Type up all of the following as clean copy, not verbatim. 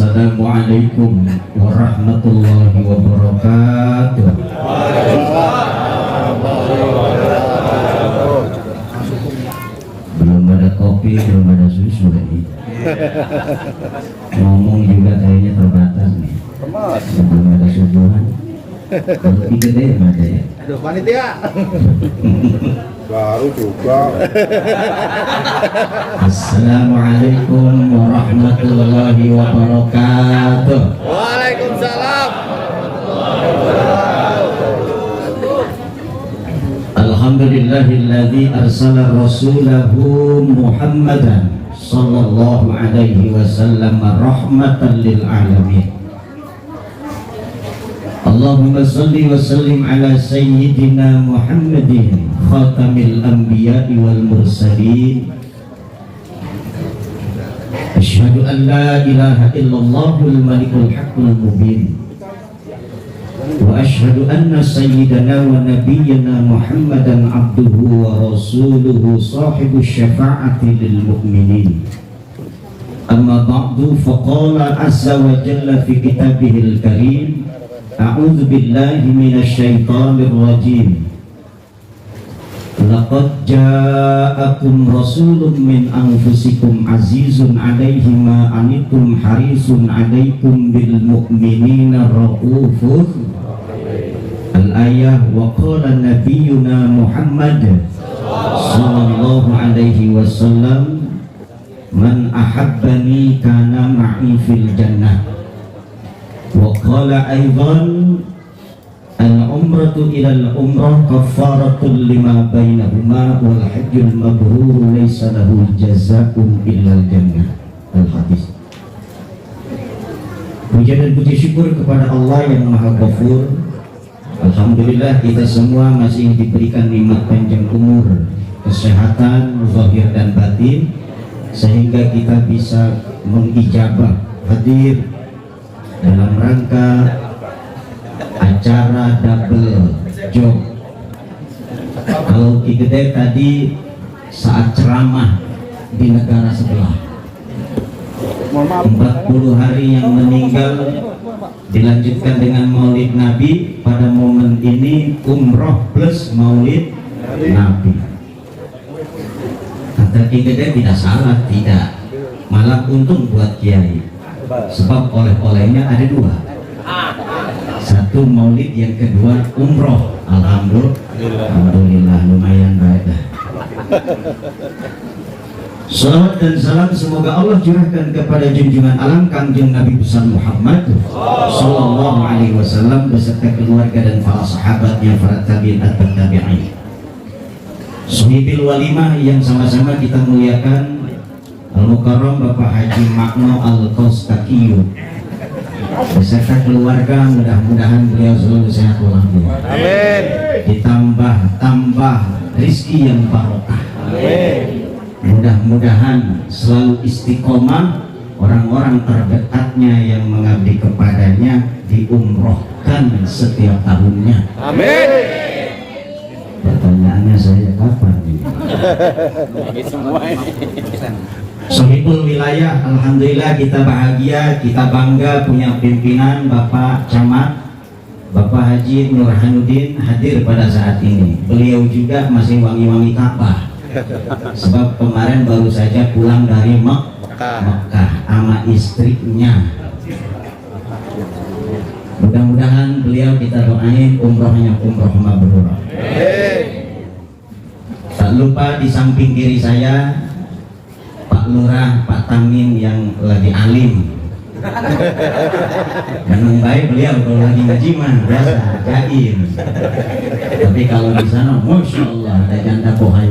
Assalamualaikum warahmatullahi wabarakatuh. Belum ada kopi, belum ada susu lagi. Ngomong juga kayaknya terbatas nih. Belum ada subuhan. Lebih gede ada ya. Aduh, panitia. Baru juga. Assalamualaikum warahmatullahi wabarakatuh. Waalaikumsalam. Alhamdulillahilladzi arsala rasulahu Muhammadan sallallahu alaihi wasallam rahmatan lil alamin. Allahumma salli wa sallim ala sayyidina Muhammadin khatamil anbiya'i wal mursalin. Asyhadu an la ilaha illallahul malikul haqqul mubin. Wa asyhadu anna sayyidana wa nabiyyana Muhammadan abduhu wa rasuluhu sahibus syafa'ati lil mu'minin. Amma ba'du, faqala azza wa jalla fi kitabihil karim, a'udzu billahi minasy syaithanir rajim. Laqad ja'akum rasulun min anfusikum azizun 'alaihi ma anittum harisun 'alaikum bil mu'minina raufur. Al-ayah. Wa qala nabiyyuna Muhammad sallallahu alaihi wasallam, man ahabbani kana ma'i fil jannah. Wa qala aidan, al-umratu ilal umrah kaffaratul lima bainahuma wal hajjul mabrur laysa lahu jazaa'un illal jannah. Al-hadis. Puja dan puji syukur kepada Allah yang Maha Ghafur. Alhamdulillah kita semua masih diberikan nikmat panjang umur, kesehatan zahir dan batin, sehingga kita bisa mengijabah hadir dalam rangka acara double job. Kalau Ki Gede tadi saat ceramah di negara sebelah, 40 hari yang meninggal dilanjutkan dengan maulid Nabi. Pada momen ini umroh plus maulid Nabi. Kata Ki Gede tidak salah, tidak, malah untung buat kiai. Sebab oleh-olehnya ada dua, satu maulid, yang kedua umroh. Alhamdulillah, lumayan baik. Salawat dan salam semoga Allah curahkan kepada junjungan alam Kangjeng Nabi besar Muhammad sallallahu alaihi wasallam beserta keluarga dan para sahabatnya, para tabi'in atau tabi'in. Suhibil walimah yang sama-sama kita muliakan, Al-Mukarram Bapak Haji Makno Al-Kostakiyu beserta keluarga, mudah-mudahan beliau selalu sehat walafiat. Amin. Ditambah rizki yang barokah. Amin. Mudah-mudahan selalu istiqomah, orang-orang terdekatnya yang mengabdi kepadanya diumrohkan setiap tahunnya. Amin. Pertanyaannya saya kapan ini? Sohibul wilayah, alhamdulillah kita bahagia, kita bangga punya pimpinan Bapak Camat, Bapak Haji Nurhanuddin hadir pada saat ini. Beliau juga masih wangi-wangi Ka'bah, sebab kemarin baru saja pulang dari Mekah sama istrinya. Mudah-mudahan beliau kita doain umrohnya umroh mabrur. Tak lupa di samping kiri saya Pak Lurah, Pak Tamin yang lagi alim. Memang baik beliau kalau lagi ngaji mah biasa jaim. Tapi kalau di sana, masya Allah, ada janda bohai.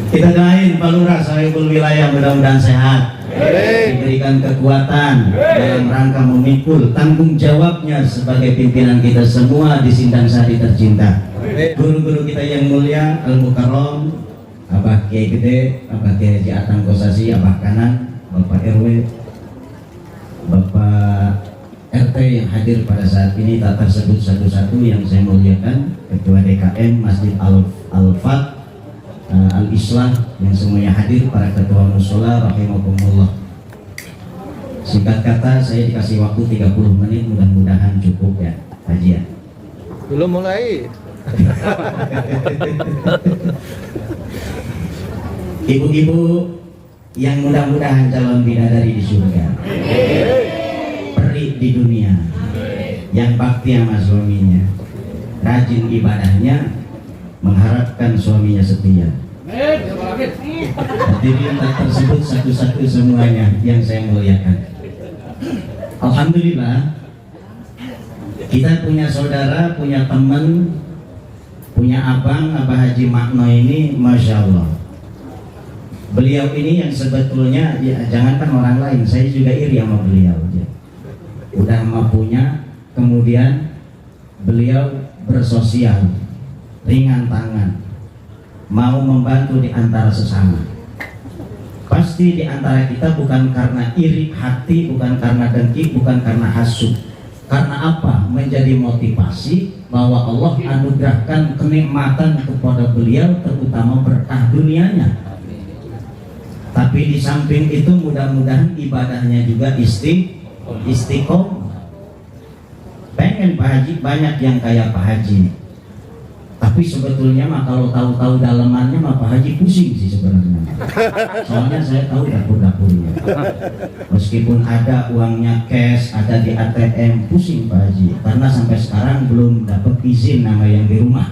Kita doain Pak Lurah sahibul wilayah mudah-mudahan sehat, diberikan kekuatan dalam rangka memikul tanggung jawabnya sebagai pimpinan kita semua di Sindang Sari tercinta. Guru-guru kita yang mulia, Al-Mukarram Abah Kiai Gede, Abah Kiai Haji Atang Kosasi, Abah Kanan, Bapak RW, Bapak RT yang hadir pada saat ini, tak tersebut satu-satu yang saya muliakan, Ketua DKM Masjid Al-Fat, Al-Islah yang semuanya hadir, para ketua mushola rahimakumullah. Singkat kata, saya dikasih waktu 30 menit, mudah-mudahan cukup ya kajian. Belum mulai. Ibu-ibu yang mudah-mudahan calon bidadari di surga, peri di dunia, yang bakti sama suaminya, rajin ibadahnya, mengharapkan suaminya setia. Hadirin tak tersebut satu-satu semuanya yang saya muliakan. Alhamdulillah, kita punya saudara, punya teman, punya abang Haji Makno ini, Masya Allah. Beliau ini yang sebetulnya, ya, jangankan orang lain, saya juga iri sama beliau. Ya. Udah mampunya, kemudian beliau bersosial, ringan tangan, mau membantu di antara sesama. Pasti di antara kita bukan karena iri hati, bukan karena dengki, bukan karena hasud. Karena apa? Menjadi motivasi bahwa Allah anugerahkan kenikmatan kepada beliau, terutama berkah dunianya. Tapi di samping itu mudah-mudahan ibadahnya juga istiqomah. Pengen Pak Haji banyak yang kayak Pak Haji. Tapi sebetulnya mah kalau tahu-tahu dalamannya mah Pak Haji pusing sih sebenarnya. Soalnya saya tahu dapur-dapurnya. Meskipun ada uangnya cash, ada di ATM, pusing Pak Haji. Karena sampai sekarang belum dapat izin nama yang di rumah.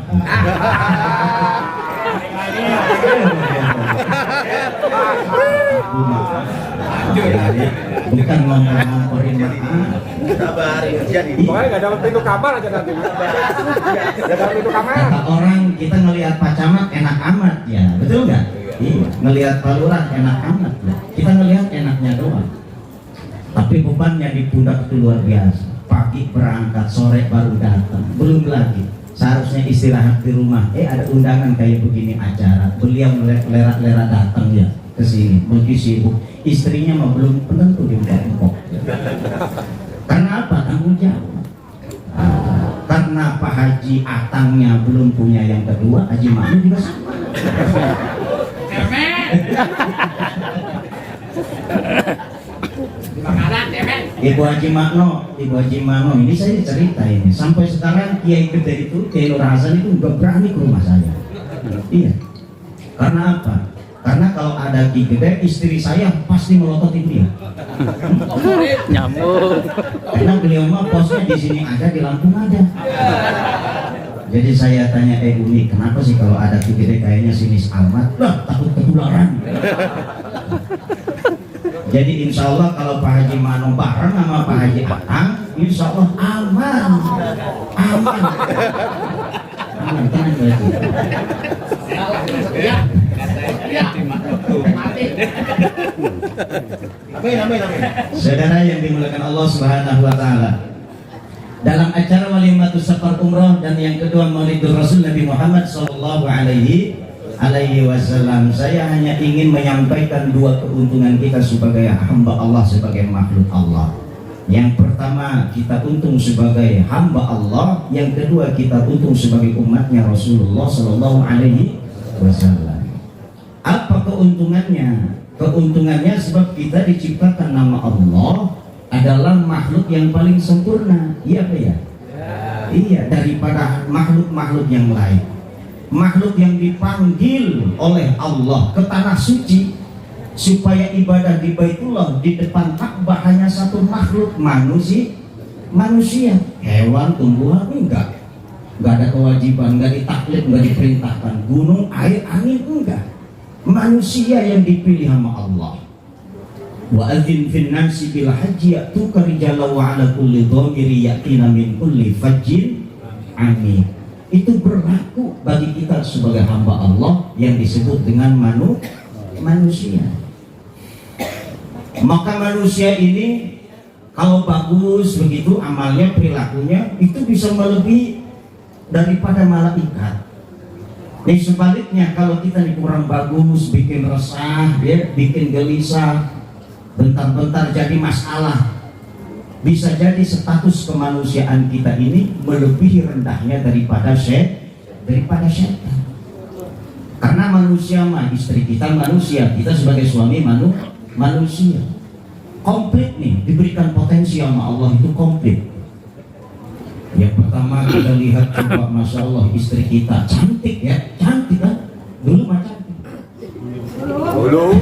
Bukan ngomporin maaf. Pokoknya nggak dapat pintu kamar aja nanti. Nggak dapat pintu kamar. Kata orang kita ngelihat Pak Camat enak amat ya, betul nggak? Iya. Ngelihat Pak Lurah enak amat ya. Kita ngelihat enaknya doang. Tapi bebannya di pundak itu luar biasa. Pagi berangkat, sore baru datang. Belum lagi. Seharusnya istirahat di rumah. Ada undangan kayak begini acara. Beliau lera-lera datang ya ke sini. Mungkin sibuk. Istrinya mah belum tentu di empok. Karena apa? Tanggung jawab. Karena Pak Haji Atangnya belum punya yang kedua, Haji Makno juga sama. Ibu Haji Makno ini saya cerita ini. Sampai sekarang Kiai Gede itu, Kiai Nur Hasan itu nggak berani ke rumah saya. Iya. Karena apa? Karena kalau ada Ki Gede, istri saya pasti melototin dia. Nyambung. Karena beliau mah posnya di sini ada, di Lampung ada. Jadi saya tanya Umi, kenapa sih kalau ada Ki Gede kayaknya sinis amat? Lah, takut ketularan. Jadi insya Allah kalau Pak Haji Makno bareng sama Pak Haji Atang, insya Allah aman. Aman. Aman, tenang berarti. Saudara yang dimuliakan Allah Subhanahu wa taala. Dalam acara walimatus safar umroh dan yang kedua Maulidul Rasul Nabi Muhammad sallallahu alaihi wasallam, saya hanya ingin menyampaikan dua keuntungan kita sebagai hamba Allah, sebagai makhluk Allah. Yang pertama, kita untung sebagai hamba Allah. Yang kedua, kita untung sebagai umatnya Rasulullah sallallahu alaihi wasallam. Apa keuntungannya? Keuntungannya sebab kita diciptakan nama Allah adalah makhluk yang paling sempurna. Iya apa ya? Iya, daripada makhluk-makhluk yang lain. Makhluk yang dipanggil oleh Allah ke tanah suci supaya ibadah di Baitullah, di depan Ka'bah, hanya satu makhluk, manusia. Hewan, tumbuhan enggak ada kewajiban, enggak ditaklid, enggak diperintahkan. Gunung, air, angin enggak. Manusia yang dipilih sama Allah. Wa adzin fin nasi bil haji ya'tuka rijalan wa 'ala kulli dhamiri ya'tina min kulli fajjin amin. Itu berlaku bagi kita sebagai hamba Allah yang disebut dengan manusia. Maka manusia ini kalau bagus begitu amalnya, perilakunya, itu bisa melebihi daripada malaikat. Dan sebaliknya kalau kita ini kurang bagus, bikin resah, ya, bikin gelisah, bentar-bentar jadi masalah, bisa jadi status kemanusiaan kita ini melebihi rendahnya daripada setan. Karena manusia mah, istri kita manusia, kita sebagai suami manusia. Komplit nih, diberikan potensi sama Allah itu komplit. Yang pertama kita lihat coba, Masya Allah, istri kita cantik ya, cantik kan? Dulu mah cantik. Dulu.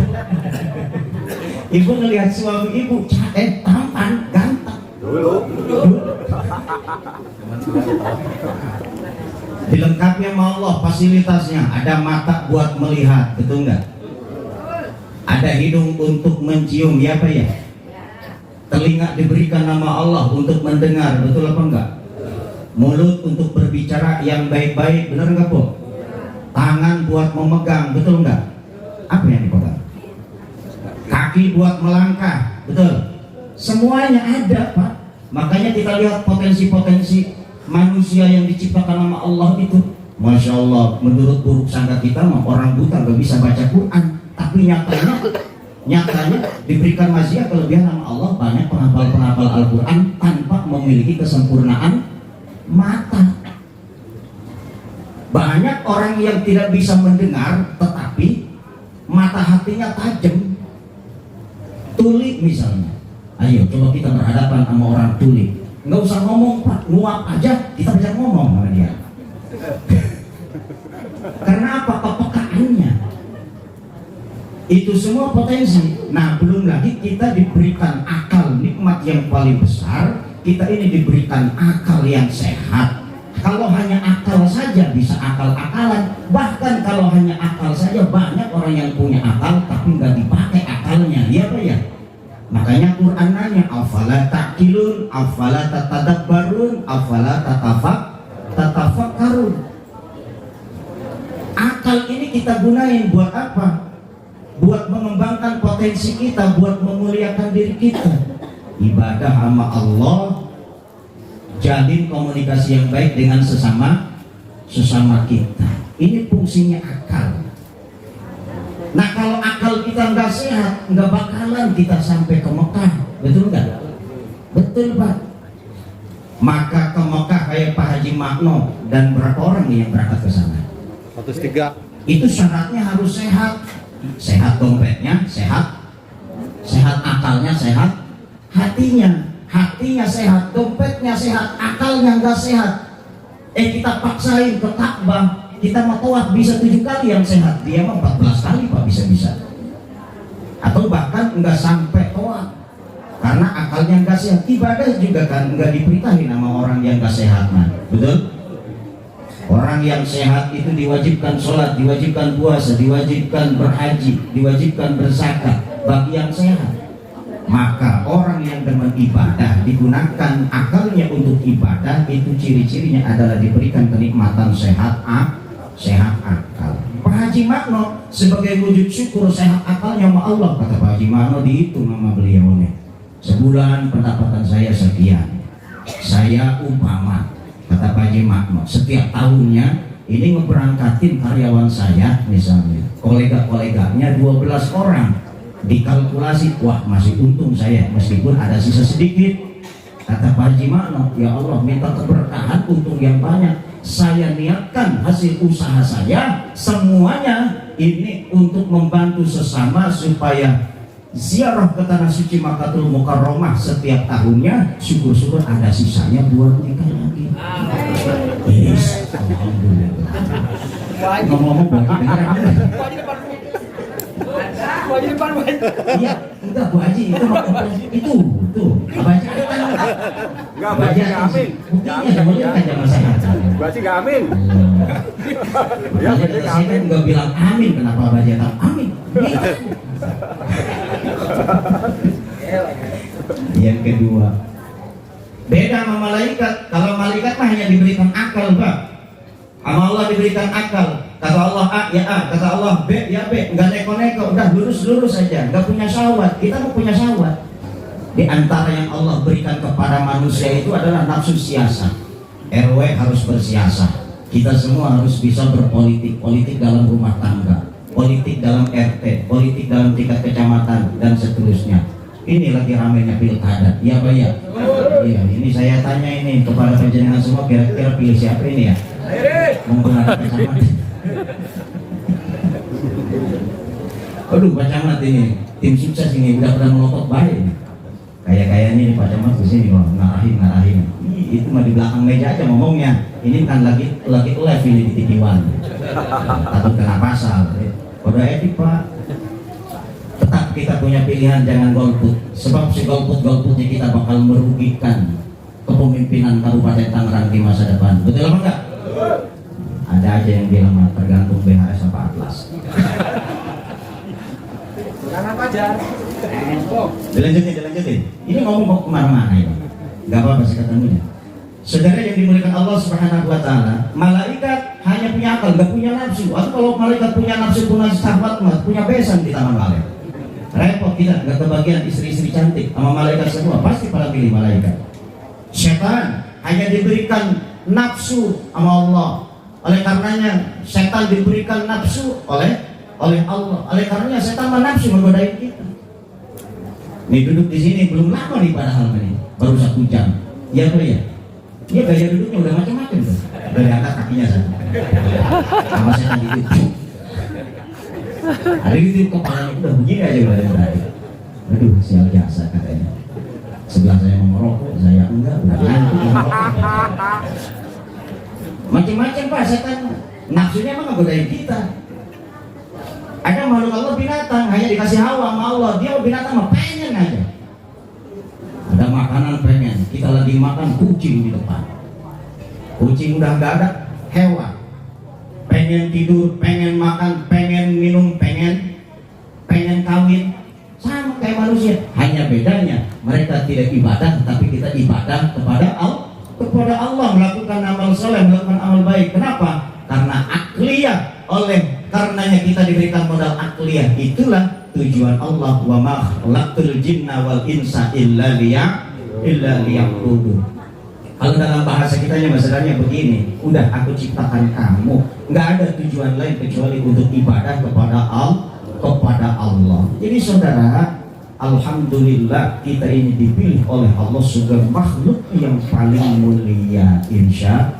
Ibu ngelihat suami ibu, tampan, ganteng. Dulu. Dilengkapi sama Allah fasilitasnya, ada mata buat melihat, betul nggak? Ada hidung untuk mencium, ya apa ya? Telinga diberikan nama Allah untuk mendengar, betul apa enggak? Mulut untuk berbicara yang baik-baik, benar enggak Bu? Tangan buat memegang, betul enggak? Apa yang dipegang? Kaki buat melangkah, betul? Semuanya ada Pak. Makanya kita lihat potensi-potensi manusia yang diciptakan nama Allah itu, Masya Allah, menurut buruk sangka kita mah orang buta gak bisa baca Quran, tapi nyatanya diberikan mazia kelebihan nama Allah, banyak penghafal Al-Quran tanpa memiliki kesempurnaan mata. Banyak orang yang tidak bisa mendengar tetapi mata hatinya tajam. Tuli misalnya, ayo coba kita berhadapan sama orang tuli, nggak usah ngomong Pak, nguap aja kita bisa ngomong sama dia. Karena apa? Kepekaannya. Itu semua potensi. Nah, belum lagi kita diberikan akal, nikmat yang paling besar. Kita ini diberikan akal yang sehat. Kalau hanya akal saja bisa akal-akalan. Bahkan kalau hanya akal saja banyak orang yang punya akal tapi nggak dipakai akalnya. Iya Pak ya? Makanya Quran nanya, afala ta'qilun, afala tatadabbarun, afala tatafakkarun. Akal ini kita gunain buat apa? Buat mengembangkan potensi kita, buat memuliakan diri kita. Ibadah sama Allah, jalin komunikasi yang baik dengan sesama kita. Ini fungsinya akal. Nah, kalau akal kita nggak sehat, nggak bakalan kita sampai ke Mekah, betul nggak? Betul Pak. Maka ke Mekah kayak Pak Haji Makno dan berapa orang nih yang berangkat ke sana? 103. Itu syaratnya harus sehat. Sehat dompetnya, sehat akalnya, sehat hatinya sehat, dompetnya sehat, akalnya nggak sehat. Kita paksain ke Ka'bah, kita mau tawaf bisa 7 kali yang sehat, dia mah 14 kali Pak bisa. Atau bahkan nggak sampai tawaf karena akalnya nggak sehat. Ibadah juga kan nggak diperintahin sama orang yang nggak sehat, nah, betul? Orang yang sehat itu diwajibkan sholat, diwajibkan puasa, diwajibkan berhaji, diwajibkan berzakat bagi yang sehat. Maka orang yang demen ibadah digunakan akalnya untuk ibadah, itu ciri-cirinya adalah diberikan kenikmatan sehat akal. Pak Haji Makno sebagai wujud syukur sehat akalnya sama Allah, kata Pak Haji Makno, dihitung sama beliau nih, sebulan pendapatan saya sekian, saya umpama, kata Pak Haji Makno, setiap tahunnya ini ngeberangkatin karyawan saya misalnya, kolega-koleganya 12 orang, dikalkulasi, wah masih untung saya meskipun ada sisa sedikit. Kata Pak Haji Makno, ya Allah minta keberkahan, untung yang banyak. Saya niatkan hasil usaha saya semuanya ini untuk membantu sesama supaya ziarah ke tanah suci Makkatul Mukarramah setiap tahunnya, syukur-syukur ada sisanya buat nikah lagi. Yes, alhamdulillah. Ngomong-ngomong bagi depan. Iya, enggak Bu Haji, itu Pak Haji Enggak, Bu Haji nggak amin. Buktinya aja masalah. Bu Haji nggak amin. Ya, Bu Haji nggak amin. Nggak bilang amin, kenapa Pak Haji tahu amin? Yang kedua, beda sama malaikat. Kalau malaikat mah hanya diberikan akal Pak. Sama Allah diberikan akal. Kata Allah A ya A, kata Allah B ya B, nggak neko-neko, udah lurus saja, nggak punya syahwat. Kita mau punya syahwat. Di antara yang Allah berikan kepada manusia itu adalah nafsu siasat. RW harus bersiasat. Kita semua harus bisa berpolitik, politik dalam rumah tangga, politik dalam RT, politik dalam tingkat kecamatan dan seterusnya. Ini lagi ramainya pilkada, iya Pak ya? Iya, ini saya tanya ini kepada penjenengan semua, kira-kira pilih siapa ini ya? Menggunakan kecamatan. Aduh Pak Camat ini tim sukses ini udah melotot baik. Kayak-kayaknya ini Pak Camat di sini loh ngarahin. Itu mah di belakang meja aja ngomongnya. Ini kan lagi live ini di TV One. Takut kena pasal. Udah etik Pak. Tetap kita punya pilihan, jangan golput. Sebab si golputnya kita bakal merugikan kepemimpinan Kabupaten Tangerang di masa depan. Betul apa enggak? Ada aja yang bilang tergantung BHS apa Atlas. Jangan pajar. Dilanjutin. Ini ngomong kemana-mana ini. Gak apa-apa sih ketemunya. Saudara yang dimuliakan Allah Subhanahu Wa Taala, malaikat hanya punya akal, gak punya nafsu. Atau kalau malaikat punya nafsu, punya sahabat, punya besan di tangan malaikat. Repot kita, gak kebagian istri-istri cantik sama malaikat semua. Pasti pada pilih malaikat. Setan hanya diberikan nafsu sama Allah. Oleh karenanya setan diberikan nafsu oleh Allah. Oleh karenanya setan nafsu menggodain kita. Nih duduk di sini belum lama nih padahal ini baru 1 jam. Ya Pak ya. Dia gaya duduknya udah macam-macam tuh. Dari atas kakinya sana. Sama setan gitu. Ada gitu kepalanya udah begini aja udah dari. Aduh sial jasa katanya. Sebelah saya mau merokok, saya enggak. Udah ngantuk merokok. Macam-macam Pak setan. Nafsunya emang ngegodain kita. Ada makhluk Allah binatang hanya dikasih hawa sama Allah, dia binatang mah pengen aja. Ada makanan pengen, kita lagi makan kucing di depan. Kucing udah nggak ada, hewan. Pengen tidur, pengen makan, pengen minum, pengen kawin, sama kayak manusia. Hanya bedanya mereka tidak ibadah, tapi kita ibadah kepada Allah, melakukan amal soleh, melakukan amal baik. Kenapa? Karena akliyah. Oleh karenanya kita diberikan modal akliyah. Itulah tujuan Allah, wa ma khalaqtul jinna wal insa illa liya'budun. Kalau dalam bahasa kitanya masalahnya begini, udah aku ciptakan kamu, nggak ada tujuan lain kecuali untuk ibadah kepada Allah. Jadi saudara, alhamdulillah kita ini dipilih oleh Allah sebagai makhluk yang paling mulia. Insya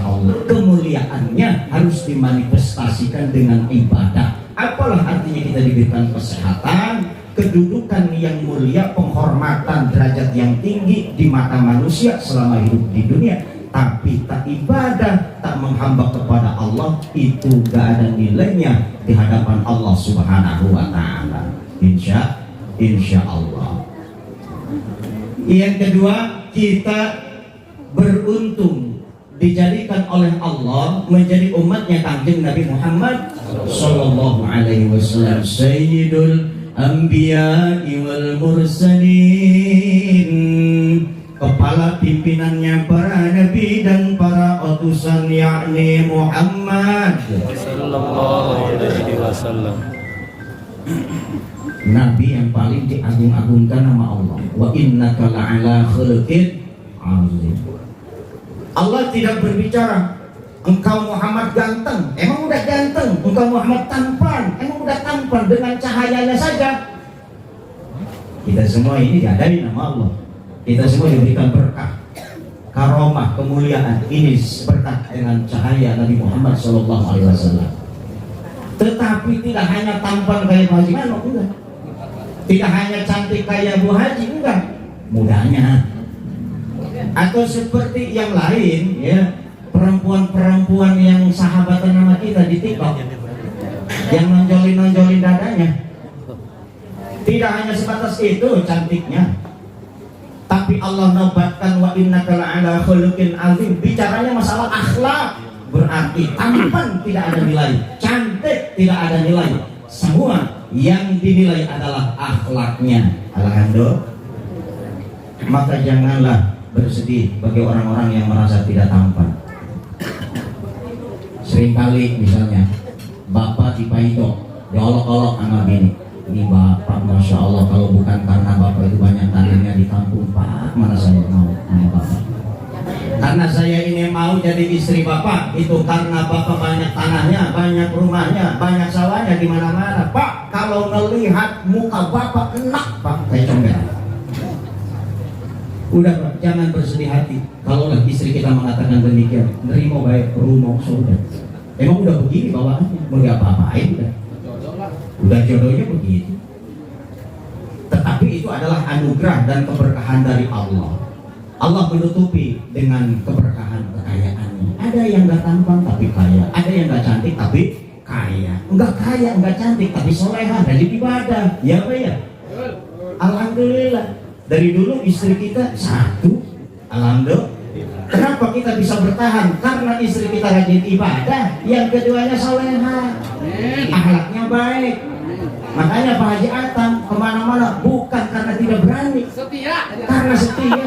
Allah kemuliaannya harus dimanifestasikan dengan ibadah. Apalah artinya kita diberikan kesehatan, kedudukan yang mulia, penghormatan, derajat yang tinggi di mata manusia selama hidup di dunia, tapi tak ibadah, tak menghamba kepada Allah, itu gak ada nilainya di hadapan Allah Subhanahu Wa Taala. Insya Allah. Yang kedua, kita beruntung dijadikan oleh Allah menjadi umatnya Kanjeng Nabi Muhammad sallallahu alaihi wasallam, Sayyidul Anbiya'i wal Mursalin, kepala pimpinannya para nabi dan para utusan, yakni Muhammad sallallahu alaihi wasallam. Nabi yang paling diagung-agungkan nama Allah. Wa innaka la'ala khuluqin 'azim. Allah tidak berbicara engkau Muhammad ganteng, emang udah ganteng. Engkau Muhammad tampan, emang udah tampan. Dengan cahayanya saja kita semua ini diadai nama Allah. Kita semua diberikan berkah, karomah, kemuliaan. Ini berkah dengan cahaya Nabi Muhammad SAW. Tetapi tidak hanya tampan kayak Bu Haji Manok, enggak. Tidak hanya cantik kayak Bu Haji, enggak. Mudahnya. Atau seperti yang lain, ya, perempuan-perempuan yang sahabatan sama kita di TikTok, yang nonjolin dadanya. Tidak hanya sebatas itu cantiknya, tapi Allah nobatkan wa innaka la'ala khuluqin 'azim. Bicaranya masalah akhlak, berarti tampan tidak ada nilai, cantik tidak ada nilai. Semua yang dinilai adalah akhlaknya. Alhamdulillah. Maka janganlah bersedih bagi orang-orang yang merasa tidak tampan. Seringkali misalnya bapak dipaitok, diolok-olok sama bini. Ini bapak, masya Allah, kalau bukan karena bapak itu banyak tanahnya di kampung, Pak, mana saya mau sama bapak. Karena saya ini mau jadi istri bapak, itu karena bapak banyak tanahnya, banyak rumahnya, banyak sawahnya di mana-mana. Pak, kalau melihat muka bapak enak, Pak, saya comel. Udah Pak, jangan bersedih hati. Kalau istri kita mengatakan demikian, nerima baik rumah saudara. Emang udah begini bawaannya, mau diapa-apain udah. Udah jodohnya begitu. Tetapi itu adalah anugerah dan keberkahan dari Allah. Allah menutupi dengan keberkahan kekayaannya. Ada yang nggak tampan tapi kaya, ada yang nggak cantik tapi kaya, nggak kaya, nggak cantik tapi soleha, rajin ibadah. Ya Pak ya. Alhamdulillah. Dari dulu istri kita satu. Alhamdulillah. Kenapa kita bisa bertahan? Karena istri kita rajin ibadah, yang keduanya soleha, akhlaknya baik. Makanya Pak Haji Atam kemana-mana bukan karena tidak berani, setia, karena setia.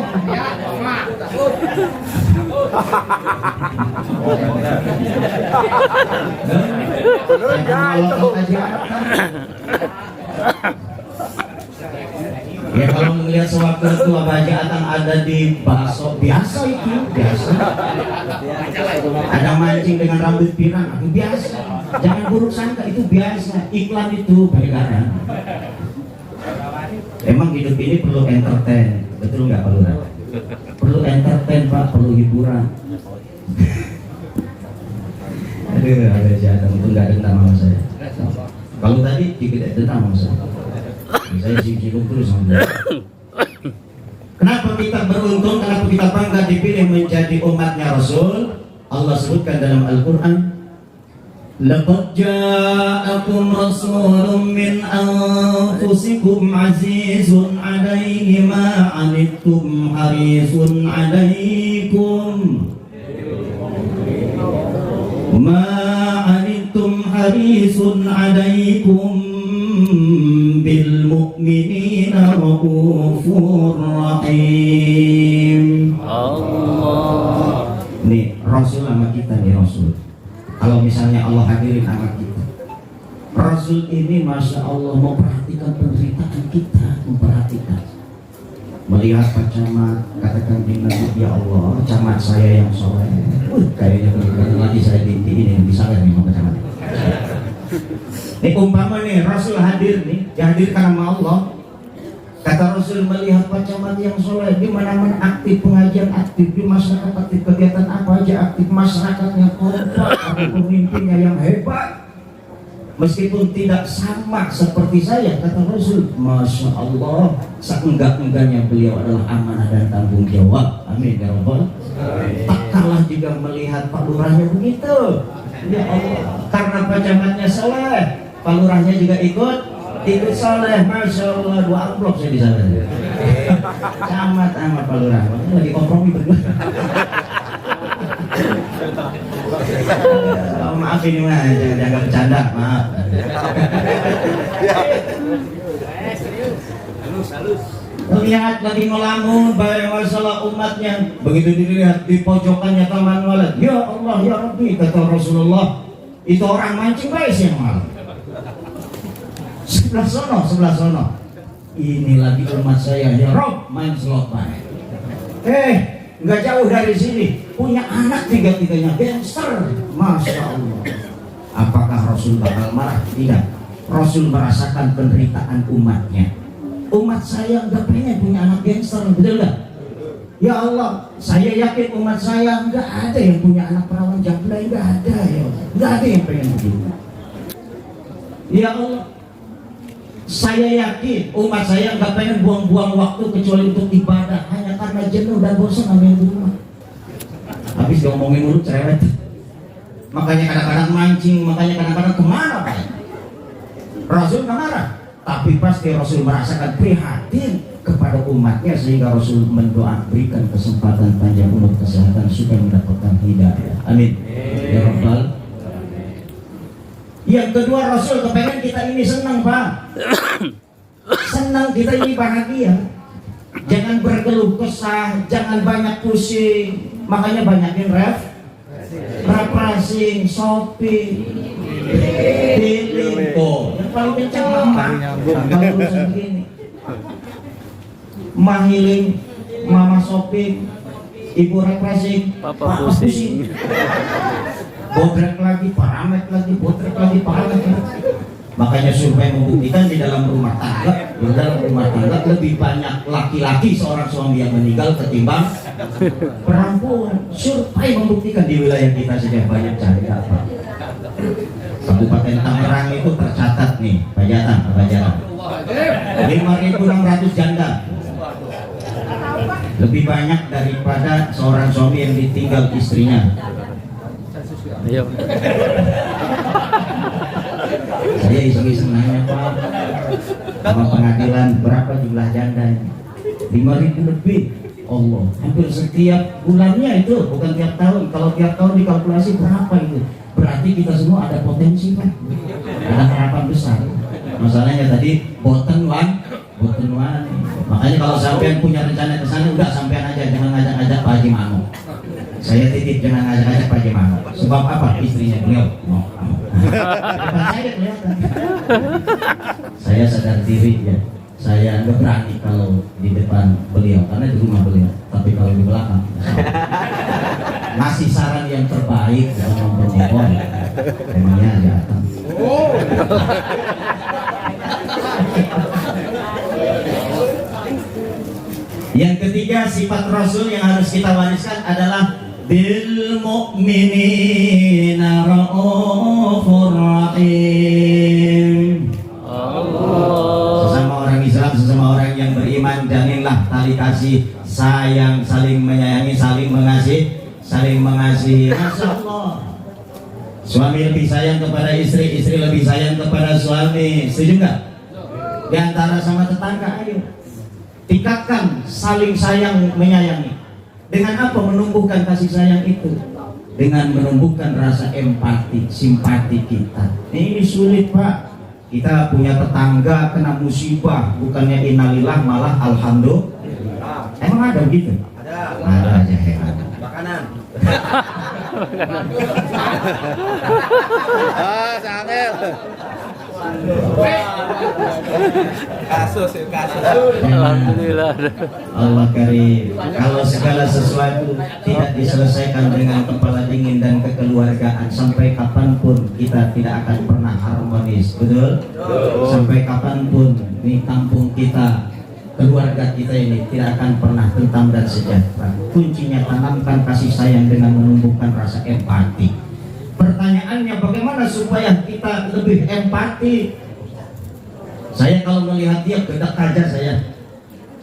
Ya kalau melihat sewaktu itu Pak Haji Atam ada di bakso biasa itu biasa. Ada mancing dengan rambut pirang itu biasa. Jangan buruk sangka, itu biasa. Iklan itu peredaran. Emang hidup ini perlu entertain, betul nggak Pak Lurah? Perlu entertain Pak, perlu hiburan. Aduh, ada jahat, itu nggak dendam sama saya. Kalau tadi tidak dendam sama saya. Saya sibuk terus sama dia. Kenapa kita beruntung? Kenapa kita bangga dipilih menjadi umatnya Rasul? Allah sebutkan dalam Al-Quran, laqad ja'akum rasulun min anfusikum azizun 'alaihi ma 'anittum harisun 'alaikum ma 'anittum harisun 'alaikum bil mu'minina raufur rahim. Allah. Nih Rasul sama kita nih Rasul. Kalau misalnya Allah hadirin sama kita, Rasul ini Masya Allah memperhatikan penderitaan kita, memperhatikan, melihat Pak Camat, katakan Nabi, ya Allah, camat saya yang soleh, kayaknya kalau lagi saya ini bisa nih Pak Camat. Ini umpama nih Rasul hadir nih, dihadirkan sama Allah. Kata Rasul melihat Pak Camat yang soleh, di mana-mana aktif, pengajian aktif, di masyarakat aktif, kegiatan apa aja aktif, masyarakatnya kompak, ada pemimpinnya yang hebat. Meskipun tidak sama seperti saya, kata Rasul, Masya Allah, seenggak-enggaknya beliau adalah amanah dan tanggung jawab. Amin ya Rabbal. Tak kalah juga melihat Pak Lurahnya begitu. Ya Allah, karena Pak Camatnya soleh, Pak Lurahnya juga ikut soleh, Masya Allah, 2 amplop saya di sana. Camat sama Pak Lurah, lagi kompromi berdua. Oh, maaf ini mah, jangan bercanda, maaf. Lihat lagi ngelamun bayar masalah umatnya. Begitu dilihat di pojokannya taman walad, ya Allah ya Rabbi, kata Rasulullah, itu orang mancing baik siang malam. Sebelah sono. Ini lagi umat saya, ya Rob, main slot baik. Nggak jauh dari sini, punya anak tiga-tiganya gangster, Masya Allah. Apakah Rasul bakal marah? Tidak. Rasul merasakan penderitaan umatnya. Umat saya nggak pengen punya anak gangster, betul nggak? Ya Allah, saya yakin umat saya nggak ada yang punya anak perawan jablay, nggak ada ya, nggak ada yang pengen begitu. Ya Allah, saya yakin umat saya nggak pengen buang-buang waktu kecuali untuk ibadah hanya karena jenuh dan bosan sama yang di rumah. Habis ngomongin mulut cerewet. Makanya kadang-kadang mancing, makanya kadang-kadang kemana Pak? Rasul nggak marah, tapi pasti Rasul merasakan prihatin kepada umatnya sehingga Rasul mendoa berikan kesempatan panjang umur kesehatan supaya mendapatkan hidayah. Amin. Ya Rabbal. Yang kedua, Rasul kepengen kita ini senang Pak. Senang kita ini bahagia. Jangan berkeluh kesah, jangan banyak pusing. Makanya banyakin refreshing, shopping, dealing. Yang paling kencang mama. Kalau urusan begini, mahiling, mama shopping, ibu refreshing, papa pusing. Botrek lagi, paramet lagi, botrek lagi, paramet lagi. Makanya survei membuktikan di dalam rumah tangga lebih banyak laki-laki seorang suami yang meninggal ketimbang perempuan. Survei membuktikan di wilayah kita sudah banyak cari apa. Kabupaten Tangerang itu tercatat nih, Bajatan, 5.600 janda. Lebih banyak daripada seorang suami yang ditinggal istrinya. Iya. Saya iseng-iseng nanya, Pak, sama pengadilan berapa jumlah jandanya? 5.000 lebih. Allah, hampir setiap bulannya itu, bukan tiap tahun. Kalau tiap tahun dikalkulasi berapa itu? Berarti kita semua ada potensi, Pak. Ada harapan besar. Masalahnya tadi bottom one. Makanya kalau sampean punya rencana ke sana, udah sampean aja, jangan ngajak-ngajak Pak Haji Mano. Saya titip, jangan ngajak-ngajak Pak Haji Mano. Sebab apa? Istrinya beliau mau. Saya kelihatan. Saya sadar diri ya. Saya nggak berani kalau di depan beliau karena di rumah beliau, tapi kalau di belakang ngasih saran yang terbaik dalam mempermohon emangnya datang. Yang ketiga, sifat Rasul yang harus kita wariskan adalah bil mu'minina raufur rahim. Sesama orang yang beriman, jalinlah tali kasih sayang, saling menyayangi, saling mengasihi. Masya Allah. Suami lebih sayang kepada istri, istri lebih sayang kepada suami. Setuju nggak? Di antara sama tetangga, ayo tingkatkan saling sayang menyayangi. Dengan apa menumbuhkan kasih sayang itu? Dengan menumbuhkan rasa empati, simpati kita. Ini sulit, Pak. Kita punya tetangga kena musibah, bukannya innalillah malah alhamdulillah. Emang ada begitu? Ada aja heran. Makanan. Sangel. Kasus. Alhamdulillah. Allah karim. Kalau segala sesuatu tidak diselesaikan dengan kepala dingin dan kekeluargaan, sampai kapanpun kita tidak akan pernah harmonis, betul? Sampai kapanpun di kampung kita, keluarga kita ini tidak akan pernah tentram dan sejahtera. Kuncinya tanamkan kasih sayang dengan menumbuhkan rasa empati. Pertanyaannya, bagaimana supaya kita lebih empati? Saya kalau melihat dia gedek aja saya.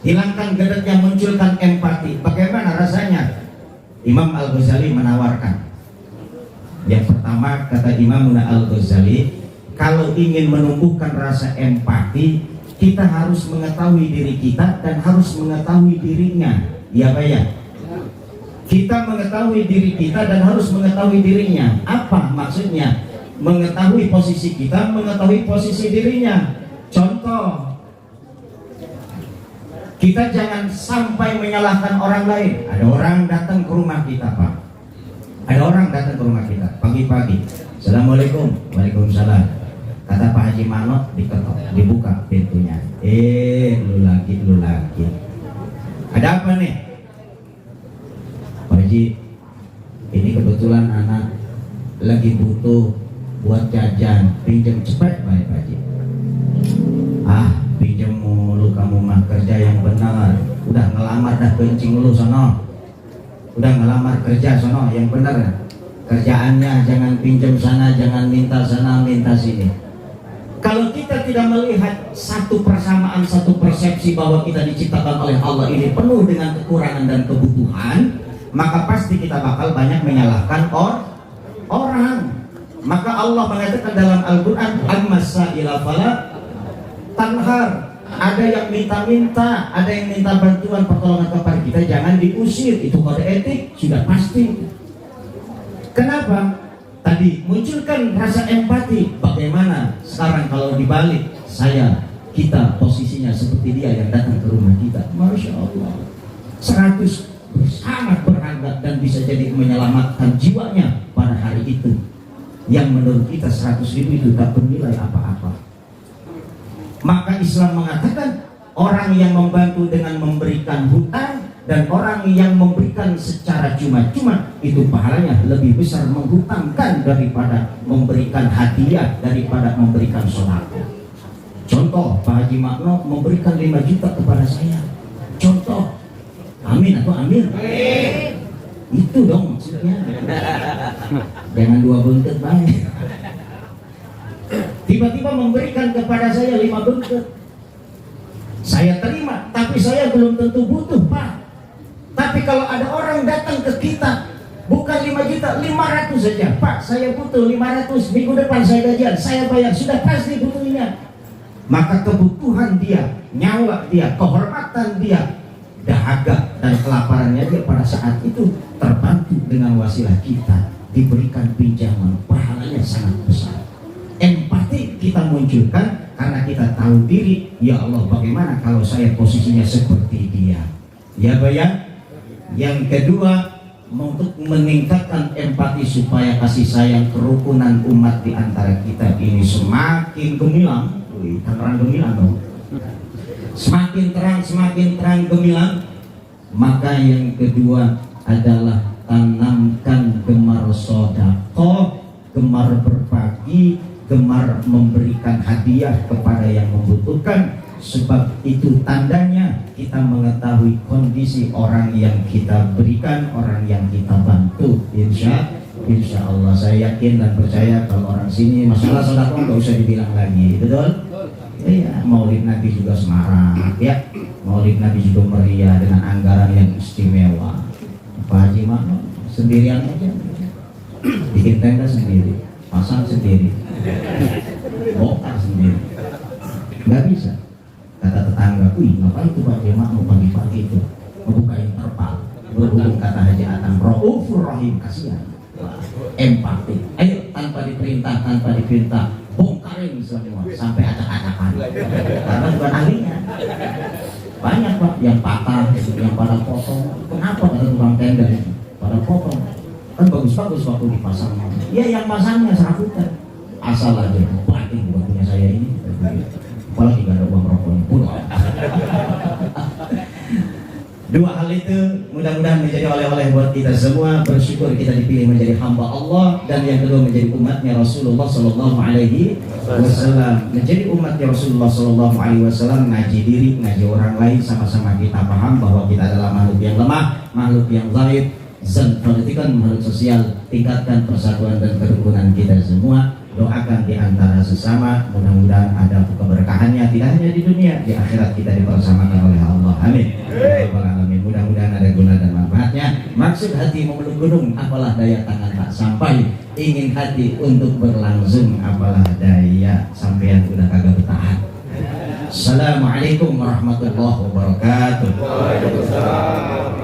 Hilangkan gedeknya, munculkan empati. Bagaimana rasanya? Imam Al-Ghazali menawarkan. Yang pertama, kata Imam Al-Ghazali, kalau ingin menumbuhkan rasa empati, kita harus mengetahui diri kita dan harus mengetahui dirinya. Ya, Pak ya? Kita mengetahui diri kita dan harus mengetahui dirinya. Apa maksudnya? Mengetahui posisi kita, mengetahui posisi dirinya. Contoh, kita jangan sampai menyalahkan orang lain. Ada orang datang ke rumah kita, Pak. Ada orang datang ke rumah kita pagi-pagi. Assalamualaikum. Waalaikumsalam. Kata Pak Haji Mano, diketok, dibuka pintunya. Lu lagi. Ada apa nih? Pak Haji, ini kebetulan anak lagi butuh buat jajan, pinjam cepet baik Pak Haji. Pinjam mulu kamu mah, kerja yang benar. Udah ngelamar dah kencing lu sono. Udah ngelamar kerja sono yang benar. Kerjaannya jangan pinjam sana, jangan minta sana, minta sini. Kalau kita tidak melihat satu persamaan, satu persepsi bahwa kita diciptakan oleh Allah ini penuh dengan kekurangan dan kebutuhan, maka pasti kita bakal banyak menyalahkan orang. Maka Allah mengatakan dalam Al-Quran, Al-Masaila fala tanhar. Ada yang minta-minta, ada yang minta bantuan pertolongan kepada kita, jangan diusir. Itu kode etik, sudah pasti. Kenapa? Tadi munculkan rasa empati. Bagaimana sekarang kalau dibalik kita posisinya seperti dia yang datang ke rumah kita? Masya Allah, 100 sangat berharga dan bisa jadi menyelamatkan jiwanya pada hari itu, yang menurut kita 100.000 itu tak bernilai apa-apa. Maka Islam mengatakan orang yang membantu dengan memberikan hutang dan orang yang memberikan secara cuma-cuma itu pahalanya lebih besar menghutangkan daripada memberikan hadiah, daripada memberikan sedekah. Contoh, Pak Haji Makno memberikan 5 juta kepada saya. Contoh, amin atau amin? Itu dong maksudnya. Jangan 2 buntut baik. tiba-tiba memberikan kepada saya 5 buntut. Saya terima, tapi saya belum tentu butuh, Pak. Tapi kalau ada orang datang ke kita, bukan 5 juta, 500 saja. Pak, saya butuh 500, minggu depan saya gajian, saya bayar, sudah pasti butuhnya. Maka kebutuhan dia, nyawa dia, kehormatan dia, dahaga dan kelaparannya dia pada saat itu terbantu dengan wasilah kita, diberikan pinjaman, pahalanya sangat besar. Empati kita munculkan karena kita tahu diri, ya Allah, bagaimana kalau saya posisinya seperti dia. Ya bayang. Yang kedua, untuk meningkatkan empati supaya kasih sayang kerukunan umat di antara kita ini semakin gemilang. Terang gemilang dong. Semakin terang gemilang. Maka yang kedua adalah tanamkan gemar sedekah, gemar berbagi, gemar memberikan hadiah kepada yang membutuhkan. Sebab itu tandanya kita mengetahui kondisi orang yang kita berikan, orang yang kita bantu. Insya Allah saya yakin dan percaya kalau orang sini masalah sedekah nggak usah dibilang lagi, betul? Iya, Maulid Nabi juga semarak, ya. Maulid Nabi juga meriah dengan anggaran yang istimewa. Pak Haji mah sendirian aja, bikin tenda sendiri, pasang sendiri, bongkar sendiri, nggak bisa. Kata tetangga, wih ngapain tuh Pak Jemaah mau pagi-pagi itu ngebukain terpal, berhubung kata Haji Atang, Raufur Rahim, kasihan. Empati, ayo tanpa diperintah, bongkarin semua sampai acak-acakan. Karena bukan ahlinya. Banyak Pak yang patah, yang pada potong. Kenapa ada tukang tenda itu? Pada potong. Kan bagus-bagus waktu dipasang. Ya yang pasangnya serabutan. Asal aja banting buat punya saya ini. Apalagi gak ada uang rokoknya pun. Dua hal itu mudah-mudahan menjadi oleh-oleh buat kita semua. Bersyukur kita dipilih menjadi hamba Allah, dan yang kedua menjadi umatnya Rasulullah Sallallahu Alaihi Wasallam. Menjadi umatnya Rasulullah Sallallahu Alaihi Wasallam, ngaji diri, ngaji orang lain, sama-sama kita paham bahwa kita adalah makhluk yang lemah, makhluk yang zaid. Perhatikan makhluk sosial, tingkatkan persatuan dan kerukunan kita semua. Doakan di antara sesama, mudah-mudahan ada keberkahannya tidak hanya di dunia, di akhirat kita dipersamakan oleh Allah. Amin. Amin. Mudah-mudahan ada guna dan manfaatnya. Maksud hati memeluk gunung, apalah daya tangan tak sampai. Ingin hati untuk berlangsung, apalah daya sampean udah kagak bertahan. Assalamualaikum warahmatullahi wabarakatuh. Waalaikumsalam.